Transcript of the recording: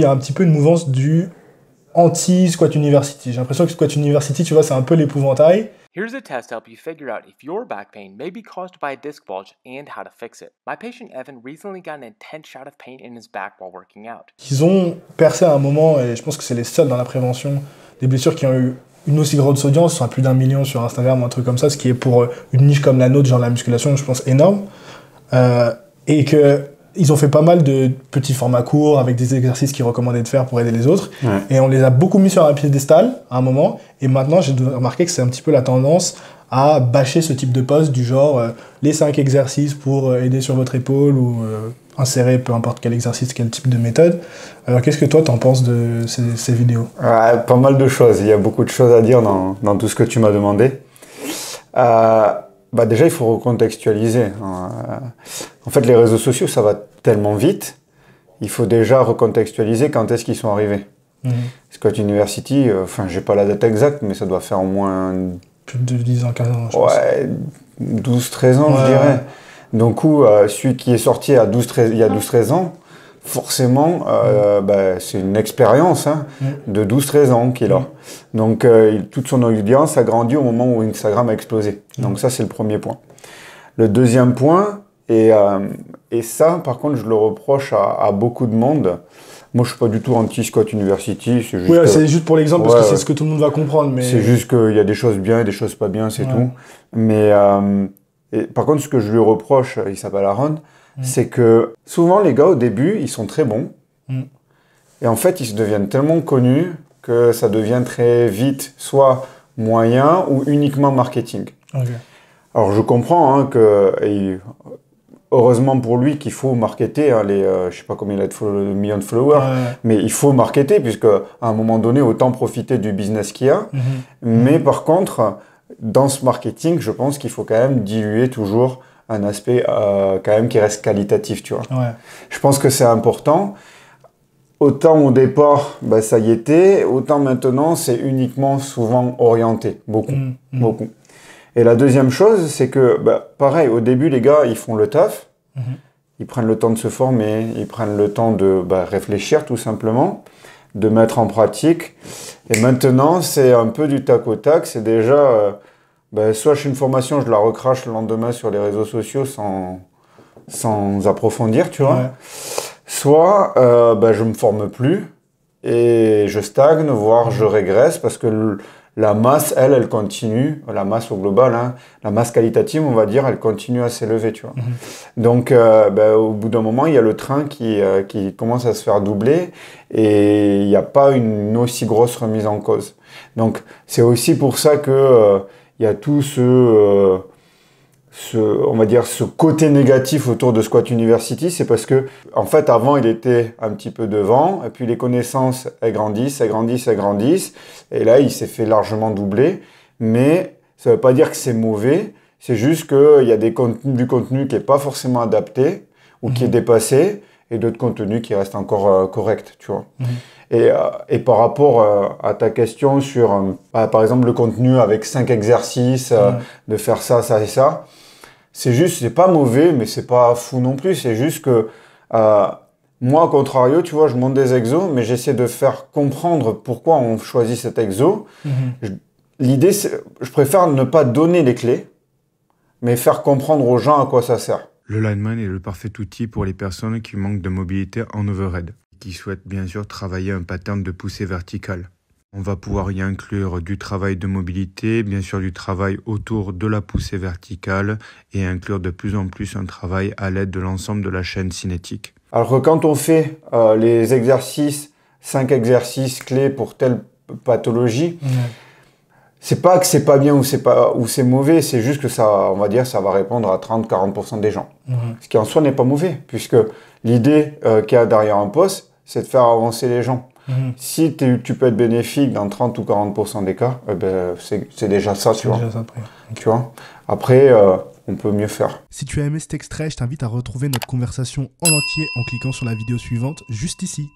Il y a un petit peu une mouvance du anti-Squat University. J'ai l'impression que Squat University, tu vois, c'est un peu l'épouvantail. Here's a test to help you figure out if your back pain may be caused by a disc bulge and how to fix it. My patient Evan recently got an intense shot of pain in his back while working out. Ils ont percé à un moment, et je pense que c'est les seuls dans la prévention des blessures qui ont eu une aussi grosse audience, sont à plus d'1 million sur Instagram ou un truc comme ça, ce qui est pour une niche comme la nôtre, genre la musculation, je pense énorme. Et que ils ont fait pas mal de petits formats courts avec des exercices qu'ils recommandaient de faire pour aider les autres. Ouais. Et on les a beaucoup mis sur un piédestal à un moment. Et maintenant, j'ai remarqué que c'est un petit peu la tendance à bâcher ce type de poste du genre les 5 exercices pour aider sur votre épaule ou insérer peu importe quel exercice, quel type de méthode. Alors, qu'est-ce que toi, t'en penses de ces vidéos? Pas mal de choses. Il y a beaucoup de choses à dire dans tout ce que tu m'as demandé. Déjà, il faut recontextualiser. En fait, les réseaux sociaux, ça va tellement vite. Il faut déjà recontextualiser quand est-ce qu'ils sont arrivés. Squat University, j'ai pas la date exacte, mais ça doit faire au moins... Plus de 10 ans, 15 ans, je pense. 12-13 ans, je dirais. Donc, celui qui est sorti il y a 12-13 ans, forcément, c'est une expérience de 12-13 ans qu'il a. Donc, toute son audience a grandi au moment où Instagram a explosé. Donc, ça, c'est le premier point. Le deuxième point, et ça, par contre, je le reproche à beaucoup de monde. Moi, je suis pas du tout anti-Squat University. C'est juste, c'est juste pour l'exemple, parce que c'est ce que tout le monde va comprendre. Mais... C'est juste qu'il y a des choses bien et des choses pas bien, c'est tout. Mais par contre, ce que je lui reproche, il s'appelle Aaron, c'est que souvent, les gars, au début, ils sont très bons. Et en fait, ils se deviennent tellement connus que ça devient très vite soit moyen ou uniquement marketing. Alors, je comprends que... heureusement pour lui qu'il faut marketer je sais pas combien il a de millions de followers, mais il faut marketer puisque à un moment donné autant profiter du business qu'il y a. Mais par contre, dans ce marketing, je pense qu'il faut quand même diluer toujours un aspect quand même qui reste qualitatif, tu vois. Je pense que c'est important. Autant au départ, ça y était, autant maintenant c'est uniquement souvent orienté, beaucoup. Et la deuxième chose, c'est que, pareil, au début, les gars, ils font le taf. Ils prennent le temps de se former, ils prennent le temps de réfléchir, tout simplement, de mettre en pratique. Et maintenant, c'est un peu du tac au tac. C'est déjà, soit je fais une formation, je la recrache le lendemain sur les réseaux sociaux sans approfondir, tu vois. Soit, je me forme plus et je stagne, voire je régresse parce que... La masse, elle continue, la masse au global, la masse qualitative, on va dire, elle continue à s'élever, tu vois. Donc, au bout d'un moment, il y a le train qui commence à se faire doubler et il n'y a pas une aussi grosse remise en cause. Donc, c'est aussi pour ça que il y a tout on va dire, ce côté négatif autour de Squat University, c'est parce que, en fait, avant, il était un petit peu devant, et puis les connaissances, elles grandissent, et là, il s'est fait largement doubler, mais ça veut pas dire que c'est mauvais, c'est juste qu'il y a du contenu qui est pas forcément adapté, ou qui est dépassé, et d'autres contenus qui restent encore corrects, tu vois. Et par rapport à ta question sur, par exemple, le contenu avec 5 exercices, de faire ça, ça et ça, c'est pas mauvais, mais c'est pas fou non plus. C'est juste que moi, au contrario, tu vois, je monte des exos, mais j'essaie de faire comprendre pourquoi on choisit cet exo. L'idée, c'est, je préfère ne pas donner les clés, mais faire comprendre aux gens à quoi ça sert. Le lineman est le parfait outil pour les personnes qui manquent de mobilité en overhead, qui souhaitent bien sûr travailler un pattern de poussée verticale. On va pouvoir y inclure du travail de mobilité, bien sûr du travail autour de la poussée verticale et inclure de plus en plus un travail à l'aide de l'ensemble de la chaîne cinétique. Alors que quand on fait les exercices, 5 exercices clés pour telle pathologie, c'est pas que c'est pas bien ou c'est mauvais, c'est juste que ça, on va dire, ça va répondre à 30-40% des gens. Ce qui en soi n'est pas mauvais, puisque l'idée qu'il y a derrière un poste, c'est de faire avancer les gens. Si tu peux être bénéfique dans 30 ou 40% des cas, c'est déjà ça, tu vois. Tu vois. Après, on peut mieux faire. Si tu as aimé cet extrait, je t'invite à retrouver notre conversation en entier en cliquant sur la vidéo suivante juste ici.